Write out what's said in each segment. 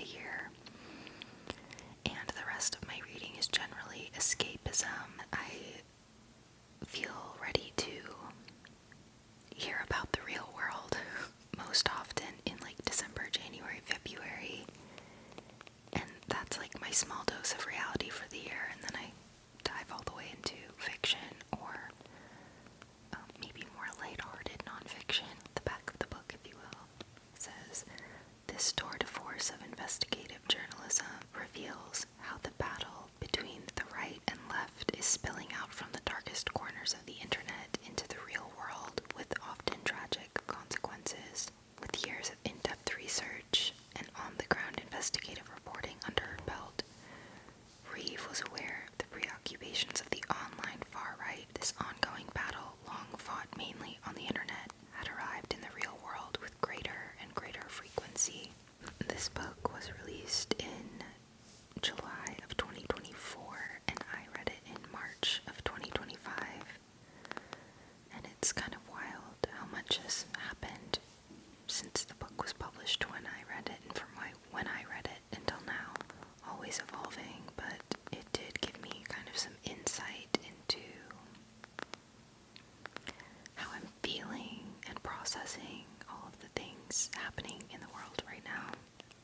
a year. And the rest of my reading is generally escapism. I feel ready to hear about the real world most often in like December, January, February. And that's like my small dose of reality for the year. And then I dive all the way into fiction or maybe more lighthearted nonfiction. The back of the book, if you will, says, "This tour de force of investigative journalism reveals how the battle between the right and left is spilling out from the darkest corners of the internet into the real world with often tragic consequences." With years of in-depth research and on-the-ground investigative reporting under her belt, Reeve was aware of the preoccupations of the online far right. This ongoing battle, long fought mainly on the internet, had arrived in the real world with greater and greater frequency. This book was released in July of 2024, and I read it in March of 2025. And it's kind of wild how much has happened since the book was published when I read it, and from when I read it until now. Always evolving, but it did give me kind of some insight into how I'm feeling and processing all of the things happening in the world right now.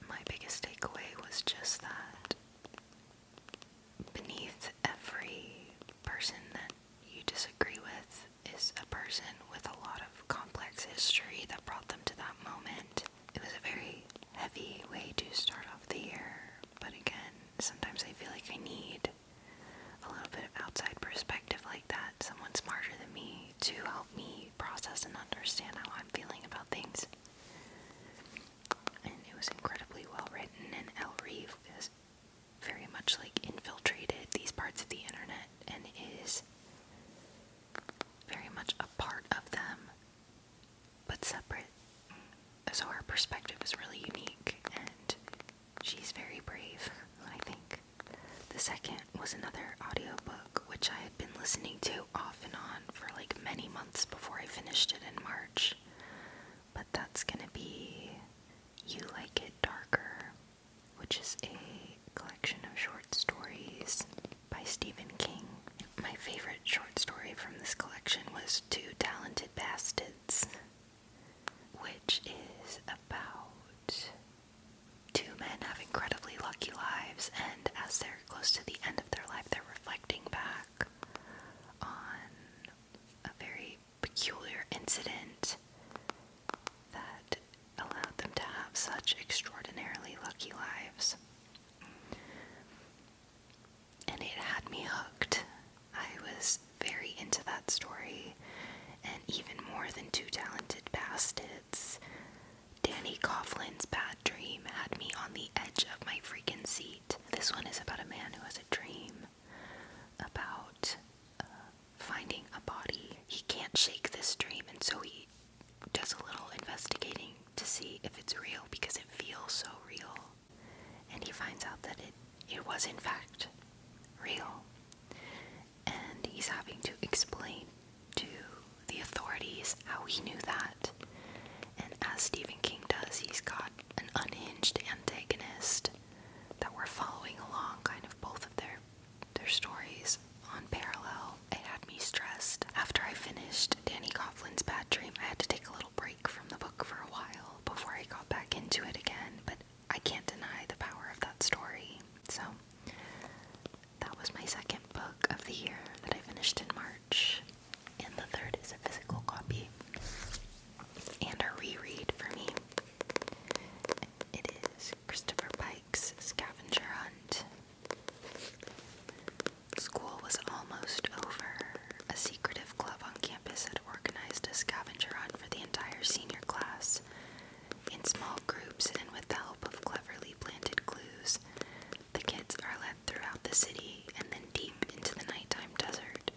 My biggest takeaway was just that beneath every person that you disagree with is a person with a lot of complex history that brought them to that moment. It was a very heavy way to start off the year, but again, sometimes I feel like I need a little bit of outside perspective like that, someone smarter than me, to help me process and understand how I'm feeling about things. And it was incredibly well written, and Elle Reeve has very much like infiltrated these parts of the internet and is very much a part of them, but separate. So her perspective is really unique, and she's very brave, I think. The second was another audiobook, which I had been listening to off and on for like many months before I finished it in March. But that's gonna be You Like It Darker, which is a collection of short stories by Stephen King. My favorite short story from this collection was Two Talented Bastards, which is about two men have incredibly lucky lives, and as they're close to the end of their life, they're reflecting back on a very peculiar incident that allowed them to have such extraordinarily lucky lives. And it had me hooked. I was very into that story, and even more than Two Talented Bastards, Danny Coughlin's Bad Dream had me on the edge of my freaking seat. This one is about a man who has a dream about finding a body. He can't shake this dream, and so he does a little investigating to see if it's real, because it feels so real. And he finds out that it was in fact real. And he's having to explain to the authorities how he knew that. And as Stephen King does, he's got an unhinged antagonist that we're following along, kind of both of their stories on parallel. It had me stressed. After I finished Danny Coughlin's Bad Dream, I had to take a little break from the book for a while before I got back into it again, but I can't deny the power of that story. So that was my second book of the year that I finished in March. And the third is a physical copy and a reread for me. It is Christopher Pike's Scavenger Hunt. School was almost over. A secretive club on campus had organized a scavenger hunt for the entire senior class. In small groups and with the help of cleverly planted clues, the kids are led throughout the city and then deep into the nighttime desert.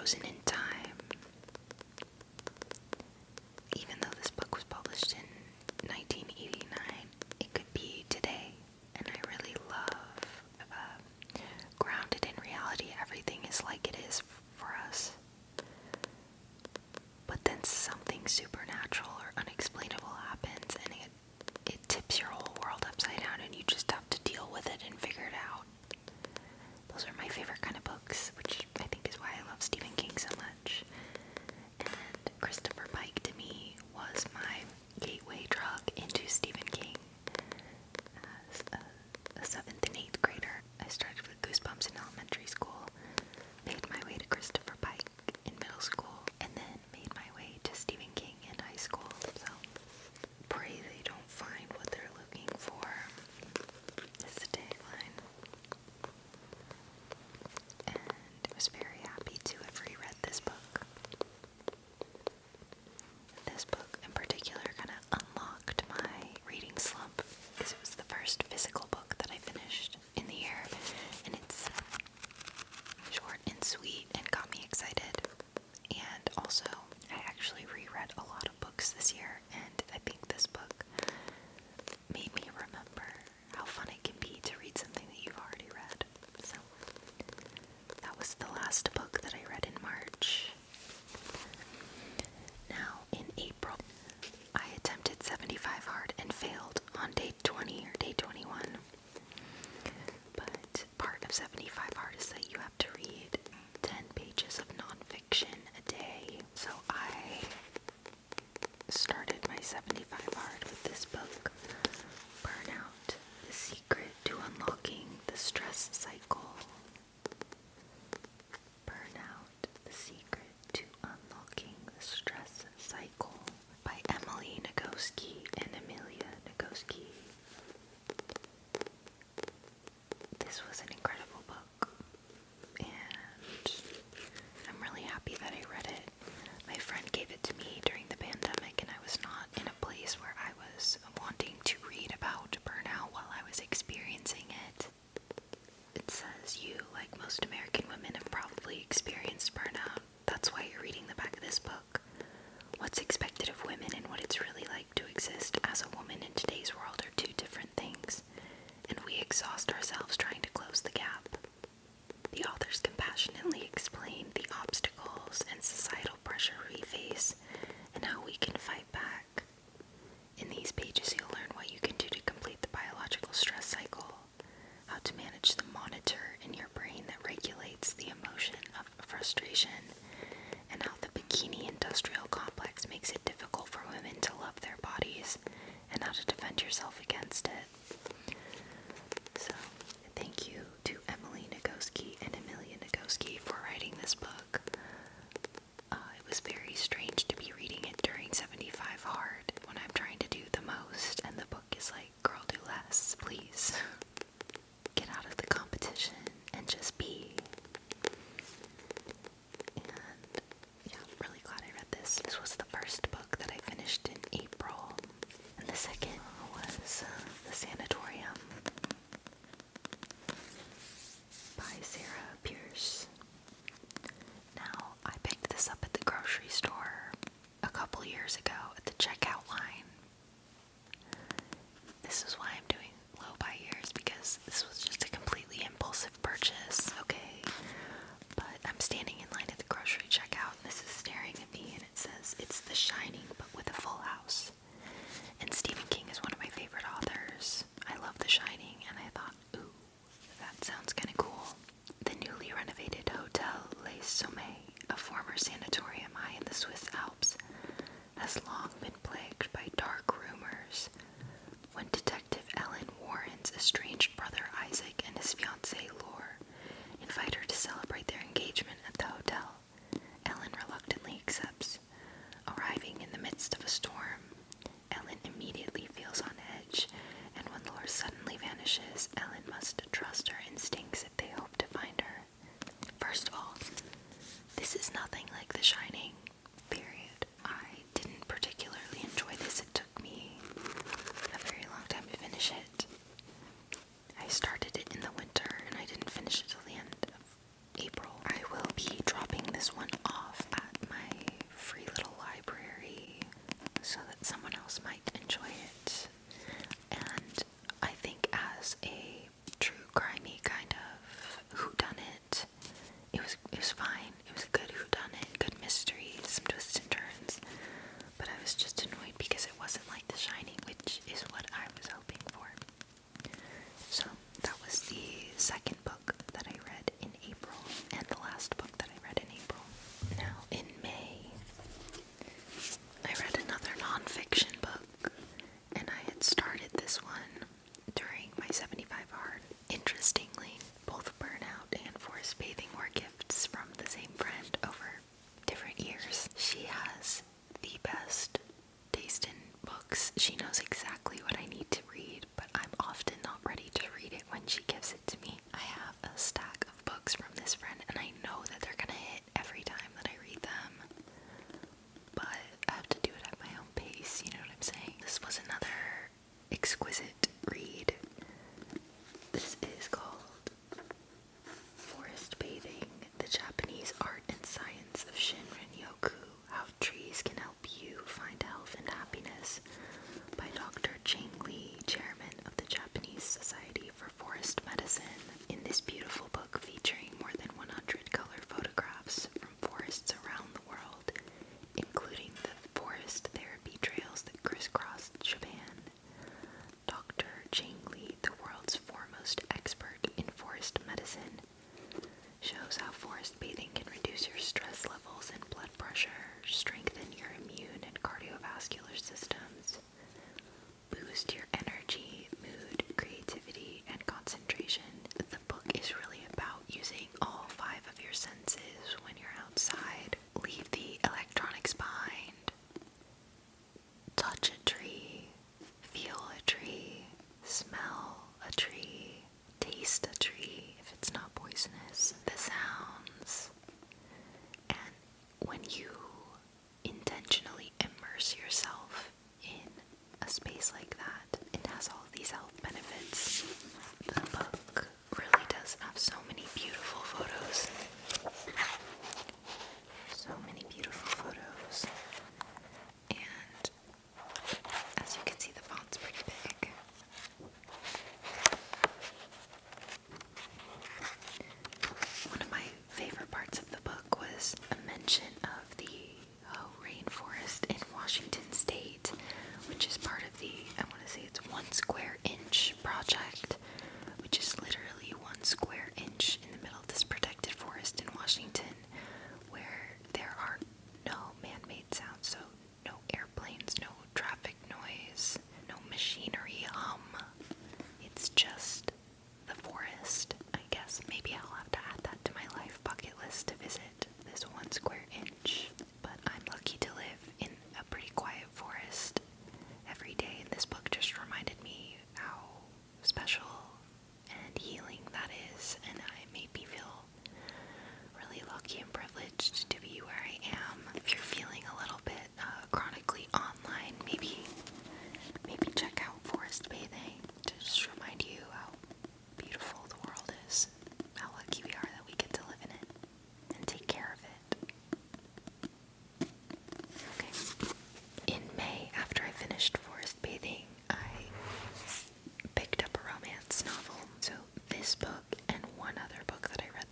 frozen in time. Even though this book was published in 1989, it could be today. And I really love grounded in reality, everything is like it is for us. But then something supernatural or unexplainable happens and it tips your whole world upside down and you just have to deal with it and figure it out. Those are my favorite kind of books, which I think is why I love Stephen King so much. And Christopher Pike to me was my gateway drug into Stephen King. As a 7th and 8th grader, I started with Goosebumps in elementary school, made my way to Christopher Pike in middle school, and then made my way to Stephen King in high school. So pray they don't find what they're looking for is the tagline. And I was very happy to have reread this book. This book in particular kind of unlocked my reading slump because it was the first physical book that I finished in the year, and it's short and sweet and got me excited. And also, I actually reread a lot of books this year, and I think this book made me remember how fun it can be to read something that you've already read. So, that was the last book that I read in March. Now, in April, I attempted 75 Hard and failed on day 20 or day 21. But part of 75 Hard is that you have to read 10 pages of nonfiction a day. So I started my 75 Hard with this book, Burnout: The Secret to Unlocking the Stress Cycle. Burnout: The Secret to Unlocking the Stress Cycle by Emily Nagoski and Amelia Nagoski. This was an incredible book, and I'm really happy that I read it. My friend gave it to me during the pandemic, and I was not in a place where I was wanting to read about burnout while I was experiencing it. It says you, like most American women, have probably experienced burnout. That's why you're reading the back of this book. What's expected of women and what it's really like to exist as a woman in today's world are two different things, and we exhaust ourselves trying to close the gap. The authors compassionately explain the obstacles and societal pressure we face and how we can fight back. In these pages, you'll learn what you can do to complete the biological stress cycle, how to manage the monitor in your brain that regulates the emotion of frustration, and how the bikini industrial complex makes it difficult for women to love their bodies, and how to defend yourself against it. So, thank you to Emily Nagoski and Amelia Nagoski for writing this book. It was very strange to be reading it during 75 Hard when I'm trying to do the most, and the book is like, girl, do less, please. Get out of the competition and just be. And yeah, I'm really glad I read this. This was the first book that I finished in April, and the second was The Sanatorium by Sarah Pierce. Now, I picked this up at the grocery store a couple years ago at the checkout line. This is why I'm doing low by years, because this was just a completely impulsive purchase, okay? But I'm standing in line at the grocery checkout, and this is staring at me, and it says, it's The Shining, but with a full house. And Stephen King is one of my favorite authors. I love The Shining, and I thought, ooh, that sounds kind of cool. The newly renovated Hotel Les Sommets, a former sanatorium high in the Swiss Alps, has long been plagued by dark rumors. When Detective Ellen Warren's estranged brother Isaac and his fiancée Laure invite her to celebrate their engagement at the hotel, Ellen reluctantly accepts. Arriving in the midst of a storm, Ellen immediately feels on edge, and when Laure suddenly vanishes, Ellen must trust her instincts if they hope to find her. First of all, this is nothing like The Shining, period. I didn't particularly enjoy this. It took me a very long time to finish it. I started it in the winter, and I didn't finish it till the end of April. I will be dropping this one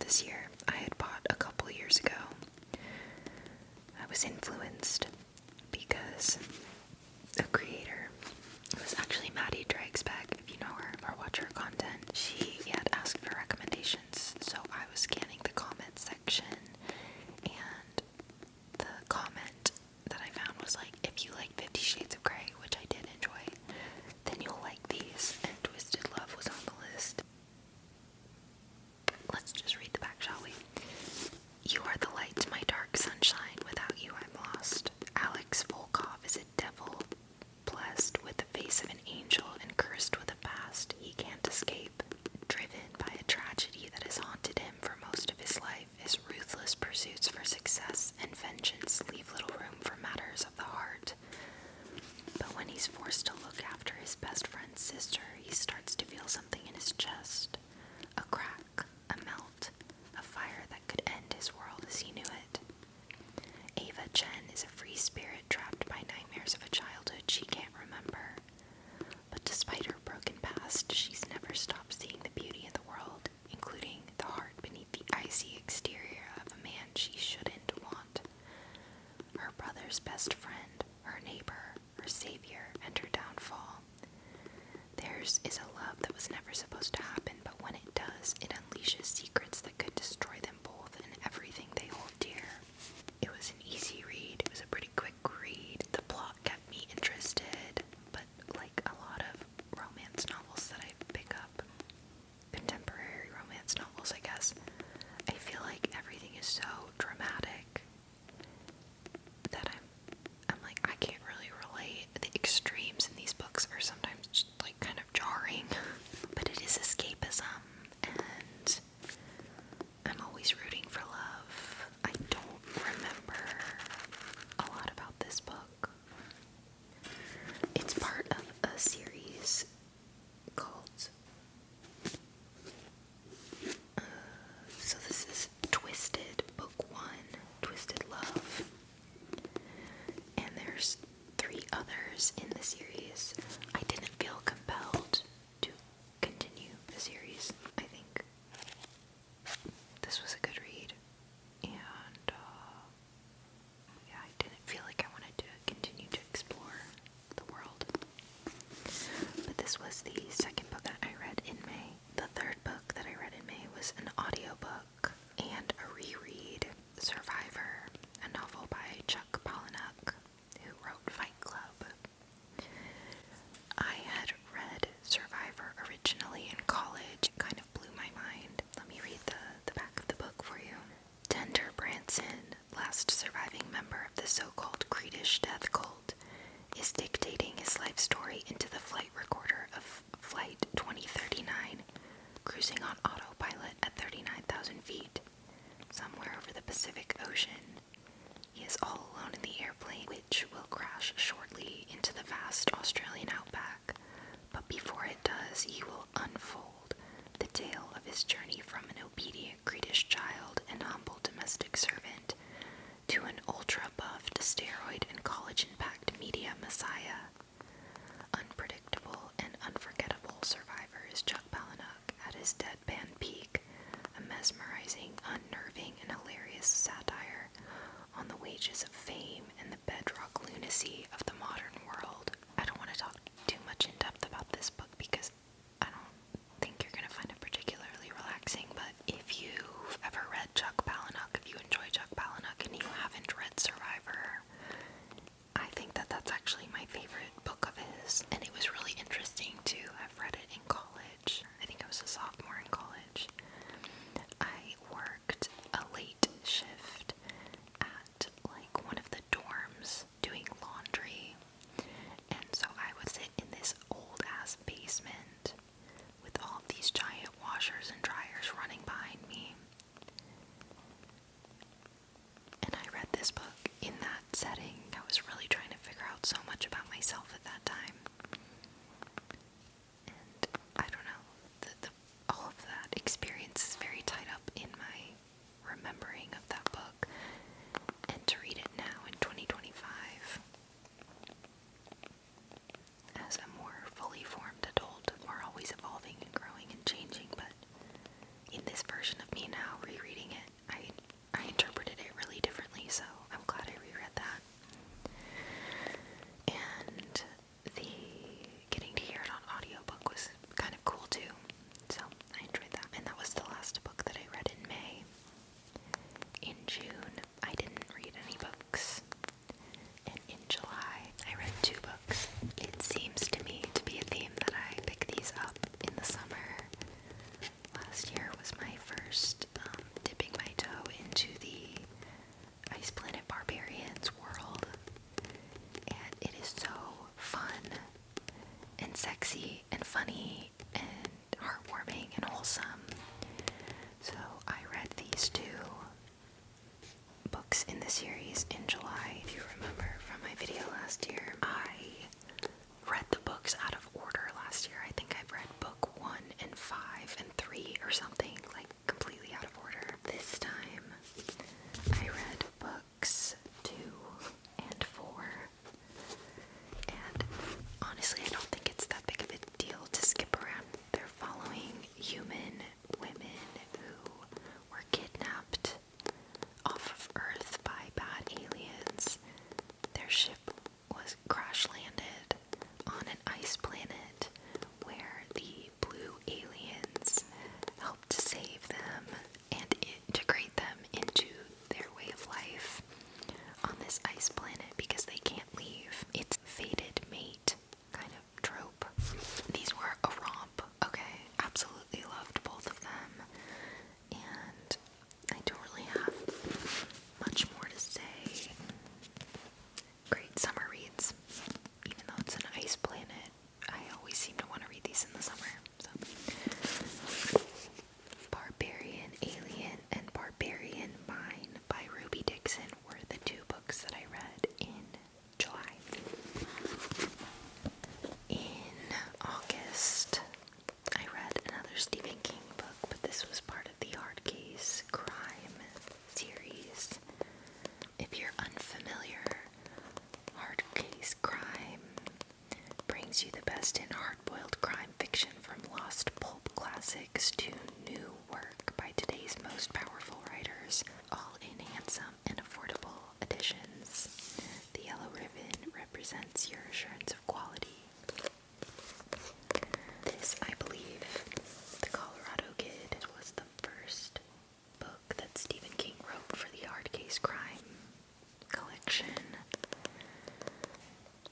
this year. I had bought a couple years ago. I was influenced because a creator, it was actually Maddie Dragsback, if you know her or watch her content. She had asked for recommendations, so I was scanning the comment section, and the comment that I found was like, if you like 50 Shades of Grey, which I did enjoy, then you'll like these, and Twisted Love was on the list. Let's just read the back, shall we? You are the light to my dark sunshine. Without you, I'm lost. Alex Volkov is a devil, blessed with the face of an angel and cursed with a past he can't escape. Driven by a tragedy that has haunted him for most of his life, his ruthless pursuits for success and vengeance leave little room for matters of the heart. But when he's forced to look after his best friend's sister, he starts to feel something in his chest. A crack, a melt, a fire that could end his world as he knew it. Ava Chen is a free spirit trapped by nightmares of a childhood she can't remember. But despite her broken past, she's never stopped seeing the beauty in the world, including the heart beneath the icy exterior of a man she shouldn't want. Her brother's best friend, her neighbor, her savior, and her downfall. Theirs is a love that was never supposed to happen, but when it does, it unleashes secrets that could destroy them both and everything they hold dear. It was an easy read. It was a pretty quick read. The plot kept me interested, but like a lot of romance novels that I pick up, contemporary romance novels, I guess, I feel like everything is so dramatic that I'm like, I can't really relate. The extremes in these books are sometimes just like kind of jarring, but it is escapism, and I'm always rooting for love. I don't remember a lot about this book. It's part of a series called, so this is Twisted, Book 1, Twisted Love. And there's 3 others in the series. I didn't feel compelled to continue the series. I think this was a good read, and yeah, I didn't feel like I wanted to continue to explore the world. But this was the second book that I read in May. The third book that I read in May was an audiobook and a reread, Survivor, a novel by Chuck Palahniuk, who wrote Fight Club. I had read Survivor originally in college. It kind of blew my mind. Let me read the back of the book for you. Tender Branson, last surviving member of the so-called Creedish death cult, is dictating his life story into the flight recorder of Flight 2039, cruising on autopilot at 39,000 feet, somewhere over the Pacific Ocean. He is all alone in the airplane, which will crash shortly into the vast Australian outback, but before it does, he will unfold the tale of his journey from an obedient Creedish child and humble domestic servant to an ultra-buffed steroid and college-packed media messiah. Unpredictable and unforgettable survivor is Chuck Palahniuk at his deadpan peak, a mesmerizing, unnerving, and hilarious satire on the wages of fame and the bedrock lunacy of the modern world. I don't want to talk too much in depth about this book because I don't think you're going to find it particularly relaxing, but if you've ever read Chuck Palahniuk, if you enjoy Chuck Palahniuk and you haven't read Survivor, I think that that's actually my favorite book of his, and it was really interesting to have read it in college. I think I was a sophomore in college. I worked a late shift at like one of the dorms doing laundry the series in July. If you remember from my video last year, I read the books out of order last year. I think I've read book 1 and 5 and 3 or something, like completely out of order. This time, I read books 2 and 4, and honestly, I don't think it's that big of a deal to skip around. They're following human women who were kidnapped off of Earth by bad aliens. Their ship was crash landed on an ice planet where the blue aliens helped to save them and integrate them into their way of life on this ice planet because they can't leave. It's fated mate kind of trope. These were a romp, okay? Absolutely loved both of them. And I don't really have much more to say. Great summer reads. Even though it's an ice planet, I always seem to want to read these in the summer. So, Barbarian Alien and Barbarian Mine by Ruby Dixon were the 2 books that I read in July. In August, I read another Stephen King book, but this was part of the Hard Case Crime series. If you're unfamiliar, Hard Case Crime brings you the best in hard-boiled crime fiction from lost pulp classics to new work by today's most powerful writers, all in handsome and affordable editions. The yellow ribbon represents your assurance of quality. This, I believe, The Colorado Kid, was the first book that Stephen King wrote for the Hard Case Crime collection.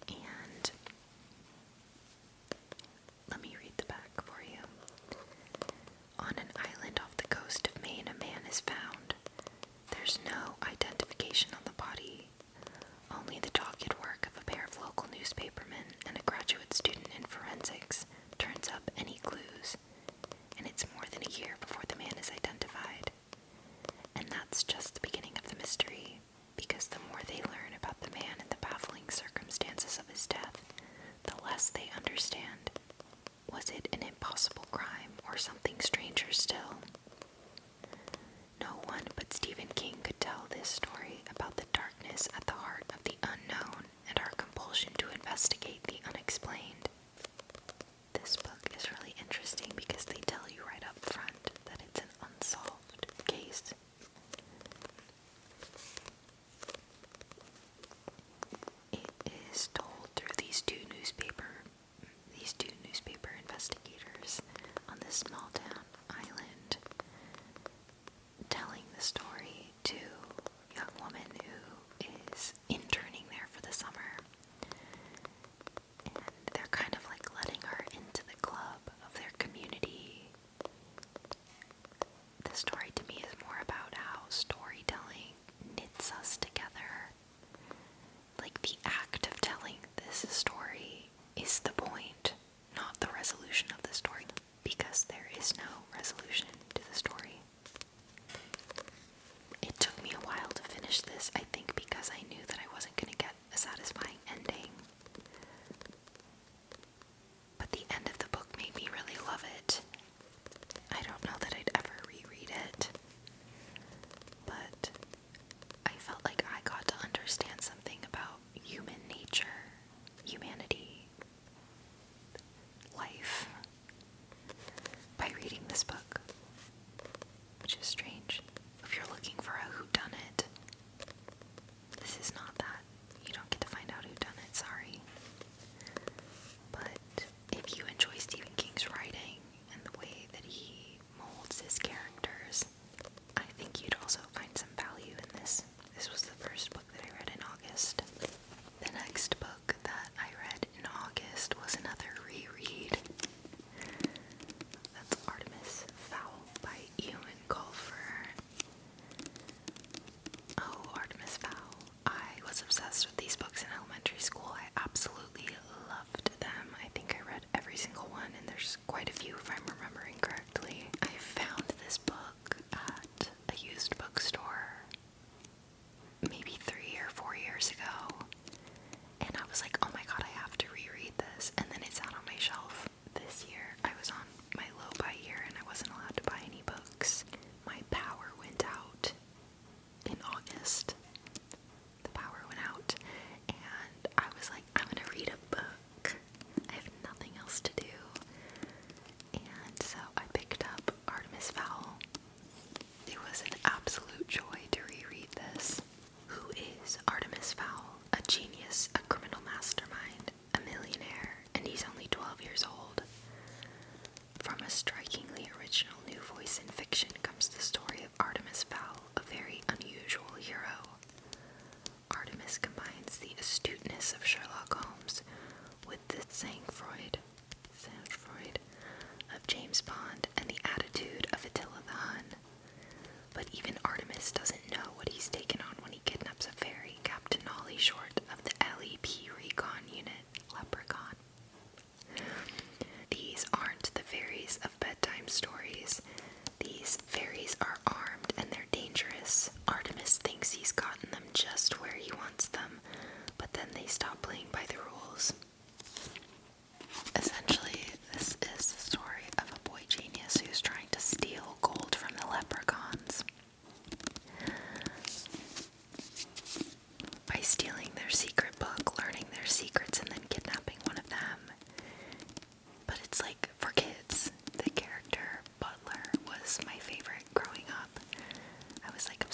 And let me read the back for you. On an island off the coast of Maine, a man is found. There's no identification on the body, only the dogged work of a pair of local newspapermen and a graduate student in forensics turns up any clues, and it's more than a year before the man is identified. And that's just the beginning of the mystery, because the more they learn about the man and the baffling circumstances of his death, the less they understand. Was it an impossible crime or something stranger still? No one but Stephen King could tell this story about the darkness at the heart of the unknown and our compulsion to investigate the unexplained. This book is really interesting because they tell you right up front that it's an unsolved case. It is told through these two newspaper investigators on this small town island, telling the story to a young woman who is interning there for the summer. And they're kind of like letting her into the club of their community. The story to me is more about how storytelling knits us together. Like the act of telling this story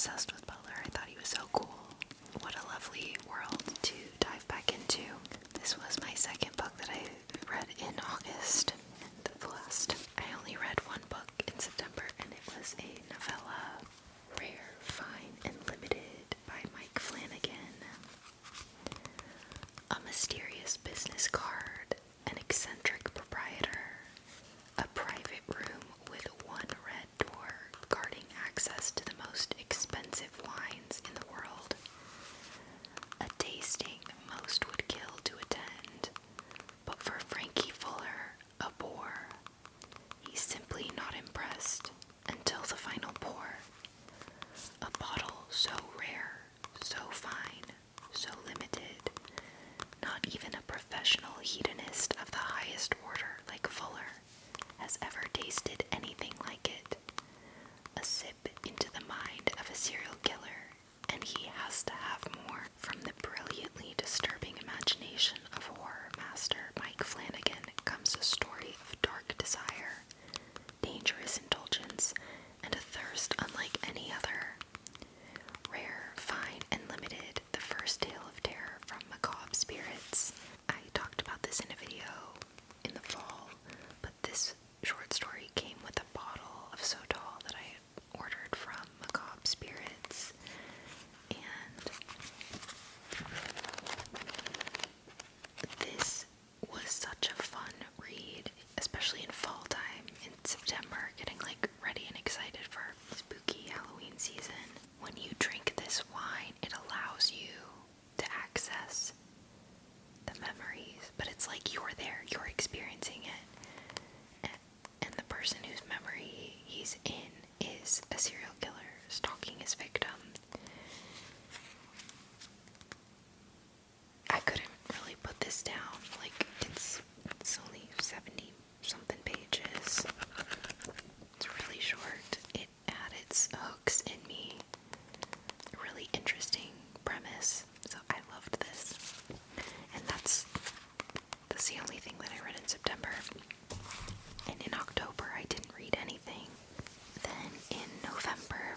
obsessed with Butler. I thought he was so cool. What a lovely world to dive back into. This was my second book that I read in August. And the last, I only read one book in September, and it was a novella, Rare, Fine, and Limited by Mike Flanagan. A mysterious business card, an eccentric proprietor, a private room with one red door guarding access to the most expensive wines in the world, a tasting most would kill to attend, but for Frankie Fuller, a bore. He's simply not impressed until the final pour. A bottle so rare, so fine, so limited, not even a professional hedonist of the highest order like Fuller has ever tasted anything like it. A sip into the mind of a serial killer, and he has to have more. From the brilliantly disturbing imagination of horror master Mike Flanagan comes a story of dark desire, dangerous indulgence, and a thirst unlike any other. Rare, Fine, and Limited, the first tale of terror from Macabre Spirits. I talked about this in a video in the fall, but this short story came with a bottle of Sotol that I ordered from Macabre Spirits, and this was such a fun read, especially in fall time, in September, getting like ready and excited for spooky Halloween season. When you drink this wine, it allows you to access the memories, but it's like you're there, you're experiencing it, and the person whose memory he's in is a serial killer stalking his victim. I couldn't really put this down, like it's only 70 something pages. It's really short. It had its hooks in me. A really interesting premise, so I loved this. And that's the only thing that I read in September. And in October I didn't read anything. Then in November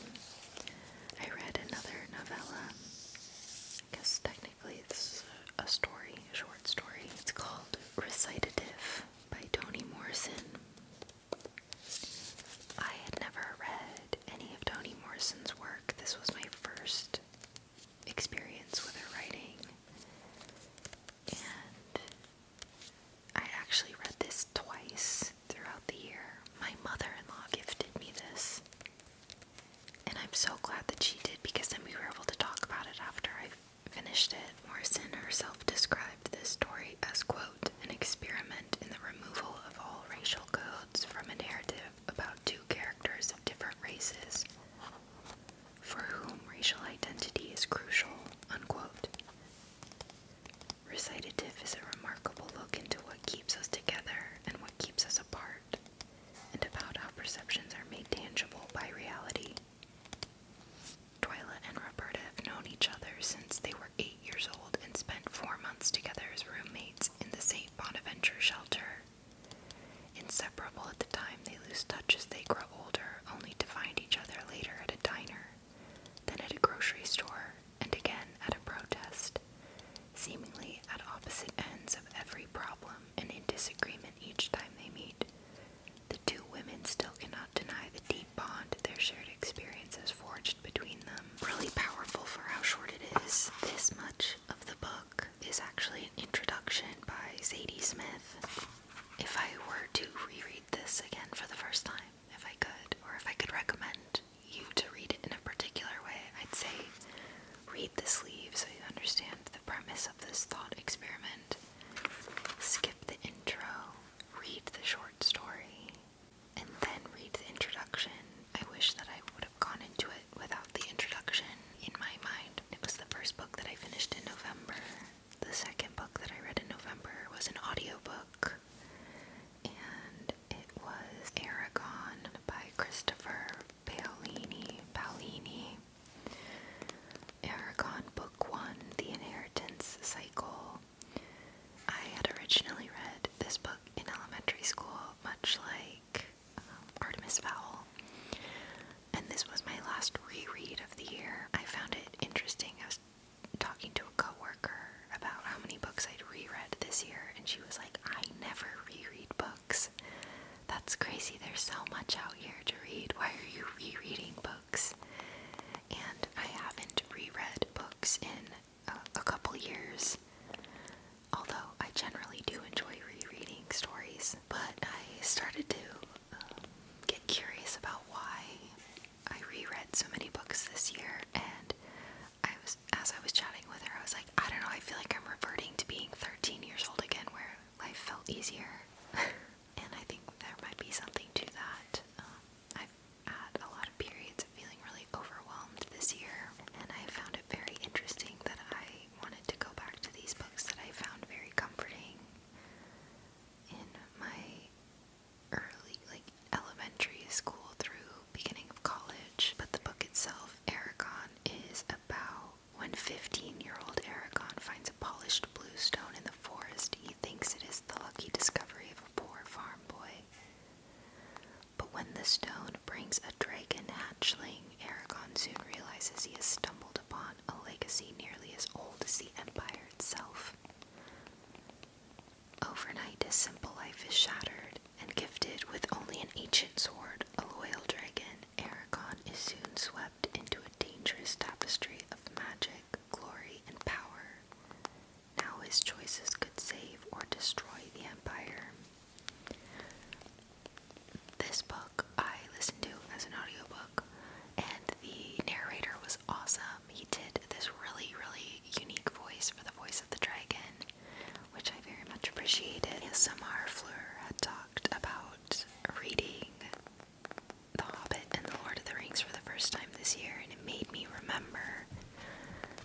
I read another novella. I guess technically it's a story, a short story. It's called Recitative by Toni Morrison. I had never read any of Toni Morrison's work. This was my first experience with her writing. And I actually read this twice throughout the year. My mother-in-law gifted me this, and I'm so glad that she did, because then we were able to talk about it after I finished it. Morrison herself described this story as, quote, an experiment in the removal of all racial codes from a narrative about two characters of different races, for whom racial identity is crucial, unquote. Recitative is a remarkable look into what keeps us together and what keeps us apart, and about how perceptions are made tangible by reality. Twyla and Roberta have known each other since they were 8 years old and spent 4 months years. Although I generally do enjoy rereading stories, but I started to get curious about why I reread so many books this year, and as I was chatting with her, I was like, I don't know, I feel like I'm reverting to being 13 years old again, where life felt easier. And I think there might be something to that. I've had a lot of periods of feeling really overwhelmed this year, and I found it very interesting that I wanted to go back to these books that I found very comforting in my early, elementary school through beginning of college. But the book itself, Eragon, is about when 15-year-old Eragon finds a polished blue stone in the forest. He thinks it is the lucky discovery of a poor farm boy. But when the stone brings a dragon hatchling, Eragon soon realizes he has stumbled upon a legacy nearly as old as the Empire itself. Overnight, his simple life is shattered, and gifted with only an ancient sword, a loyal dragon, Eragon is soon swept into a dangerous tapestry of magic, glory, and power. Now his choices could save or destroy the Empire. This book I listened to as an audiobook, and the narrator was awesome. He did this really, really unique voice for the voice of the dragon, which I very much appreciated. Samar Fleur had talked about reading The Hobbit and The Lord of the Rings for the first time this year, and it made me remember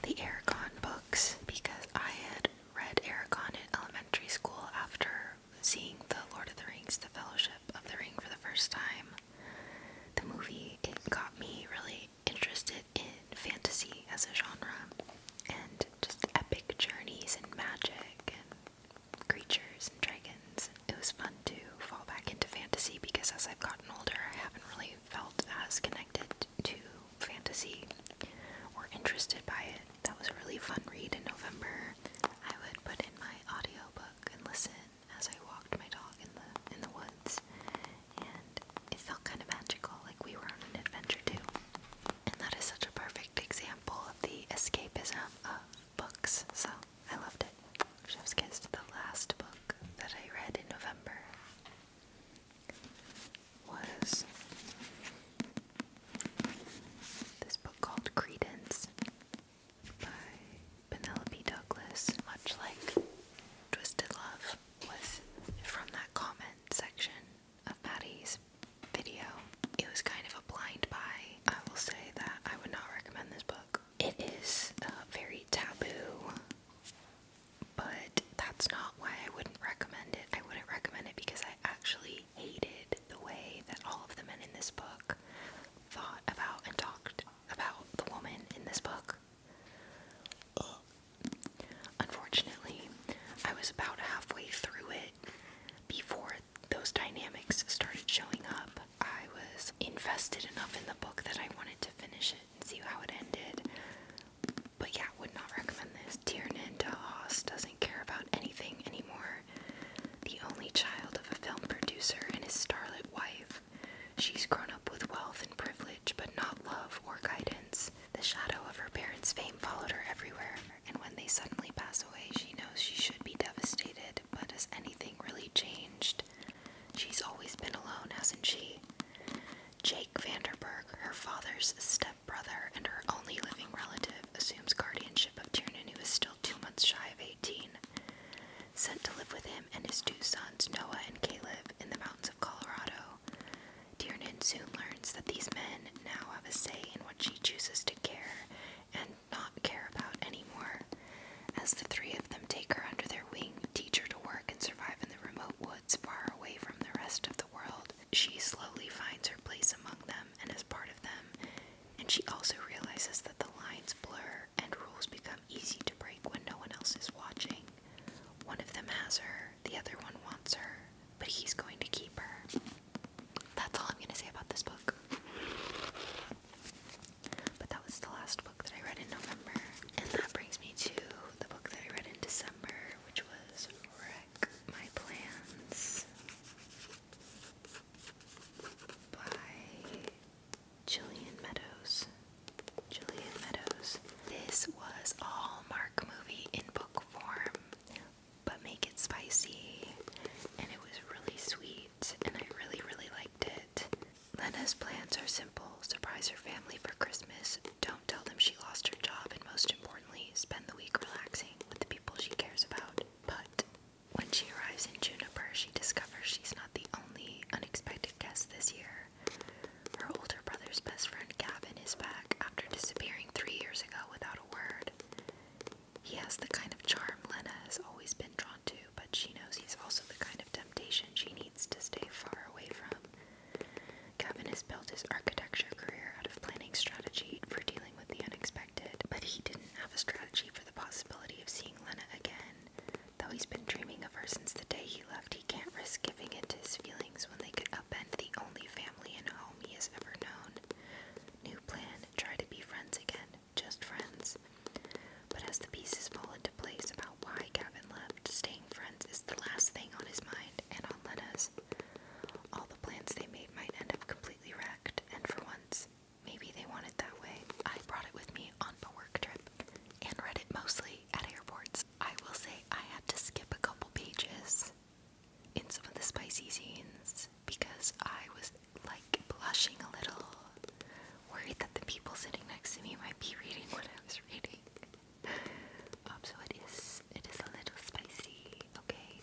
the Eragon books, because I had read Eragon in elementary school after seeing The Lord of the Rings, The Fellowship of the Ring for the first time. The movie, it got me really interested in fantasy as a genre, and just epic journeys and magic and creatures and dragons. It was fun to fall back into fantasy, because as I've gotten older, I haven't really felt as connected to fantasy or interested by it. That was a really fun read in November. I would put in my audiobook and listen as I walked my dog in the woods, and it felt kind of magical, like we were on an adventure too. And that is such a perfect example of the escapism of books, so I loved it. Chef's Kiss. The last book that I read in November was this book called Credence by Penelope Douglas. Much like Twisted Love was from that comment section of Maddie's video. It was kind of a blind buy. I will say that I would not recommend this book. It is very taboo, but that's not why I wouldn't recommend it. I wouldn't recommend it because I actually hated the way that all of the men in this book thought about and talked about the woman in this book. Unfortunately, I was about halfway through it before those dynamics started showing up. I was invested enough in the book that I wanted to finish it and see how it ended. But yeah, would not recommend this. Tiernan DeHaas doesn't care about anything anymore. The only child of a film producer and his starlet wife. She's grown up with wealth and privilege, but not love or guidance. The shadow of her parents' fame followed her everywhere, and when they suddenly pass away, she knows she should be devastated, but has anything really changed? She's always been alone, hasn't she? Jake Vanderberg, her father's stepbrother and her only living relative, assumes guardianship of Tiernan, who is still 2 months shy of 18. Sent to live with him and his 2 sons, Noah and Caleb, in the mountains of Colorado. Tiernan soon learns that these men now have a say in what she chooses to care and not care about anymore. As the 3 of them take her under their wing, teach her to work and survive in the remote woods far away from the rest of the world, she slowly finds her place among them and as part of them, and she also he's been dreaming of her since the day he left. He can't risk giving in to his feelings when they could upend the only family and home he has ever known. New plan, try to be friends again, just friends. But as the pieces fall into place about why Gavin left, staying friends is the last thing on his mind and on Lena's. All the plans they made might end up completely wrecked, and for once, maybe they want it that way. I brought it with me on a work trip and read it mostly at airports. I will say I had to skip a couple pages in some of the spicy scenes because I was like blushing a little, worried that the people sitting next to me might be reading what I was reading. So it is a little spicy, okay?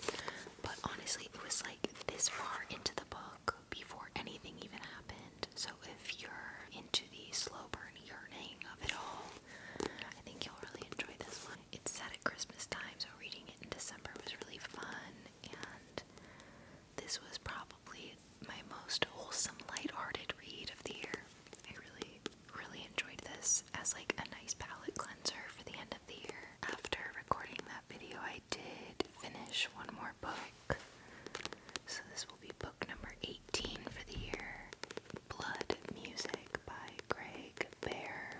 But honestly, it was like this far into the book before anything even happened. So if you're into the slow burn yearning of it all, I think you'll really enjoy this one. It's set at Christmas time, so reading it in December was really fun, and this was probably my most wholesome, lighthearted read of the year. I really, really enjoyed this as like a nice palate cleanser for the end of the year. After recording that video, I did finish one more book. So this will be book number 18 for the year. Blood Music by Greg Bear.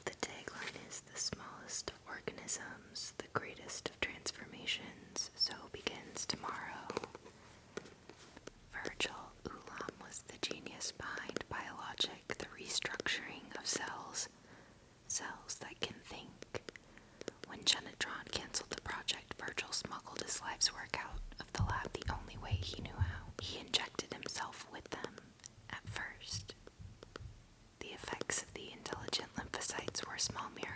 The tagline is "The smallest of organisms, the greatest of transformations, so begins tomorrow." Virgil Ulam was the genius behind biologic, the restructuring of cells that can think. When Genetron canceled the project, Virgil smuggled his life's work out of the lab the only way he knew how. He injected himself with them at first. The effects of the intelligent lymphocytes were a small miracle